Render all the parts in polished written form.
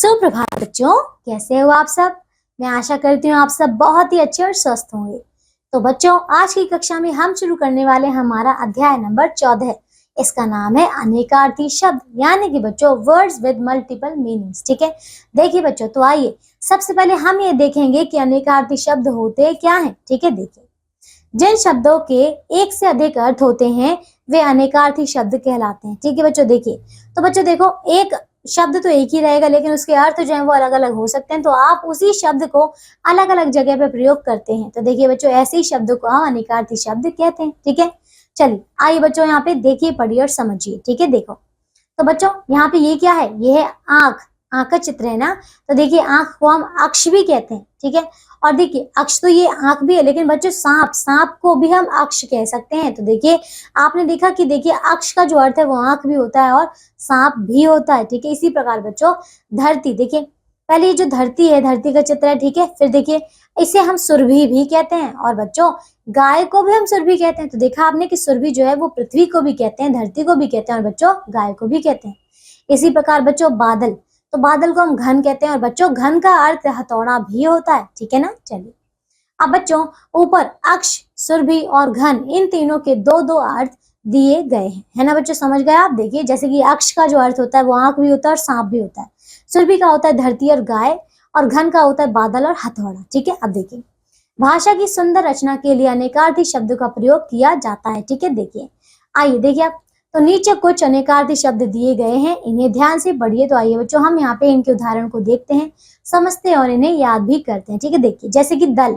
सुप्रभात बच्चों, कैसे हो आप सब। मैं आशा करती हूँ आप सब बहुत ही अच्छे और स्वस्थ होंगे। तो बच्चों, आज की कक्षा में हम शुरू करने वाले हमारा अध्याय नंबर 14। इसका नाम है अनेकार्थी शब्द, यानी कि बच्चों वर्ड्स विद मल्टीपल मीनिंग्स। ठीक है, देखिए बच्चों, तो आइए सबसे पहले हम ये देखेंगे कि अनेकार्थी शब्द होते क्या हैं। ठीक है, देखिए जिन शब्दों के एक से अधिक अर्थ होते हैं वे अनेकार्थी शब्द कहलाते हैं। ठीक है बच्चों, देखिए तो बच्चों देखो, एक शब्द तो एक ही रहेगा लेकिन उसके अर्थ जो है वो अलग अलग हो सकते हैं, तो आप उसी शब्द को अलग अलग जगह पे प्रयोग करते हैं। तो देखिए बच्चों, ऐसे ही शब्द को हम अनेकार्थी शब्द कहते हैं। ठीक है, चलिए आइए बच्चों यहाँ पे देखिए, पढ़िए और समझिए। ठीक है, देखो तो बच्चों यहाँ पे ये क्या है, ये है आंख। आंख का चित्र है ना, तो देखिए आंख को हम अक्ष भी कहते हैं। ठीक है, और देखिए अक्ष तो ये आंख भी है, लेकिन बच्चों सांप, सांप को भी हम अक्ष कह सकते हैं। तो देखिए आपने देखा कि देखिए अक्ष का जो अर्थ है वो आंख भी होता है और सांप भी होता है। ठीक है, इसी प्रकार बच्चों धरती, देखिए पहले ये जो धरती है, धरती का चित्र है। ठीक है, फिर देखिए इसे हम सुरभि भी कहते हैं, और बच्चों गाय को भी हम सुरभि कहते हैं। तो देखा आपने कि सुरभि जो है वो पृथ्वी को भी कहते हैं, धरती को भी कहते हैं, और बच्चों गाय को भी कहते हैं। इसी प्रकार बच्चों बादल, तो बादल को हम घन कहते हैं, और बच्चों घन का अर्थ हथौड़ा भी होता है। ठीक है ना, चलिए अब बच्चों ऊपर अक्ष, सुरभि और घन, इन तीनों के दो दो अर्थ दिए गए हैं, है ना बच्चों, समझ गए आप। देखिए जैसे कि अक्ष का जो अर्थ होता है वो आंख भी होता है और सांप भी होता है, सुरभि का होता है धरती और गाय, और घन का होता है बादल और हथौड़ा। ठीक है, अब देखिए भाषा की सुंदर रचना के लिए अनेकार्थी शब्द का प्रयोग किया जाता है। ठीक है, देखिए आइए देखिए आप, तो नीचे कुछ अनेकार्थी शब्द दिए गए हैं, इन्हें ध्यान से पढ़िए। तो आइए बच्चों हम यहाँ पे इनके उदाहरण को देखते हैं, समझते हैं और इन्हें याद भी करते हैं। ठीक है, देखिए जैसे कि दल,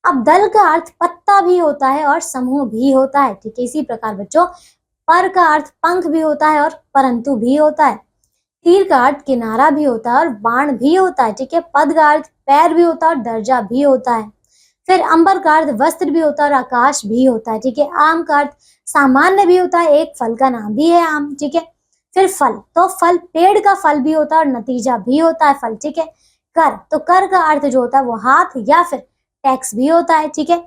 अब दल का अर्थ पत्ता भी होता है और समूह भी होता है। ठीक है, इसी प्रकार बच्चों पर का अर्थ पंख भी होता है और परंतु भी होता है। तीर का अर्थ किनारा भी होता है और बाण भी होता है। ठीक है, पद का अर्थ पैर भी होता है और दर्जा भी होता है। फिर अंबर का अर्थ वस्त्र भी होता है और आकाश भी होता है। ठीक है, आम का अर्थ सामान्य भी होता है, एक फल का नाम भी है आम। ठीक है, फिर फल, तो फल पेड़ का फल भी होता है और नतीजा भी होता है फल। ठीक है, कर, तो कर का अर्थ जो होता है वो हाथ या फिर टैक्स भी होता है। ठीक है,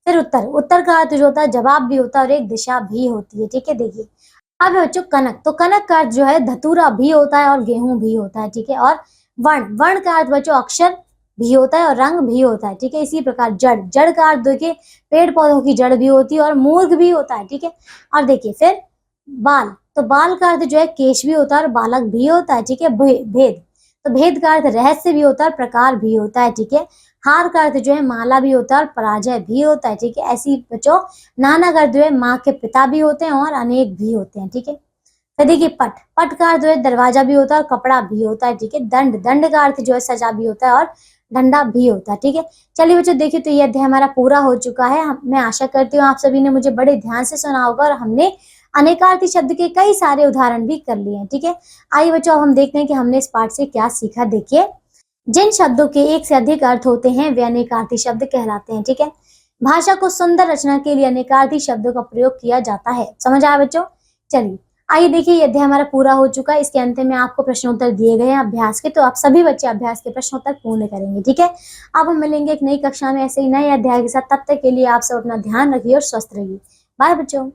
फिर उत्तर, उत्तर का अर्थ जो होता है जवाब भी होता है और एक दिशा भी होती है। ठीक है, देखिए अब बच्चों कनक, तो कनक का अर्थ जो है धतूरा भी होता है और गेहूं भी होता है। ठीक है, और वर्ण, वर्ण का अर्थ बच्चों अक्षर भी होता है और रंग भी होता है। ठीक है, इसी प्रकार जड़, जड़ का अर्थ देखिए पेड़ पौधों की जड़ भी होती है और मूर्ख भी होता है। ठीक है, और देखिए फिर बाल, तो बाल का अर्थ जो है केश भी होता है और बालक भी होता है। ठीक है, भेद, तो भेद का अर्थ रहस्य भी होता है और प्रकार भी होता है। ठीक है, हार का अर्थ जो है माला भी होता है और पराजय भी होता है। ठीक है, ऐसी बच्चों नाना का अर्थ जो है माँ के पिता भी होते हैं और अनेक भी होते हैं। ठीक है, फिर देखिए पट, पट का अर्थ जो है दरवाजा भी होता है और कपड़ा भी होता है। ठीक है, दंड, दंड का अर्थ जो है सजा भी होता है और डंडा भी होता है। ठीक है, चलिए बच्चों देखिए, तो ये अध्याय हमारा पूरा हो चुका है। मैं आशा करती हूँ आप सभी ने मुझे बड़े ध्यान से सुना होगा और हमने अनेकार्थी शब्द के कई सारे उदाहरण भी कर लिए हैं। ठीक है, आइए बच्चों अब हम देखते हैं कि हमने इस पाठ से क्या सीखा। देखिए जिन शब्दों के एक से अधिक अर्थ होते हैं वे अनेकार्थी शब्द कहलाते हैं। ठीक है, भाषा को सुंदर रचना के लिए अनेकार्थी शब्दों का प्रयोग किया जाता है। समझ आया बच्चों, चलिए आइए देखिए, ये अध्याय हमारा पूरा हो चुका है। इसके अंत में आपको प्रश्नोत्तर दिए गए हैं अभ्यास के, तो आप सभी बच्चे अभ्यास के प्रश्नोत्तर पूर्ण करेंगे। ठीक है, अब हम मिलेंगे एक नई कक्षा में ऐसे ही नए अध्याय के साथ। तब तक के लिए आप सब अपना ध्यान रखिए और स्वस्थ रहिए। बाय बच्चों।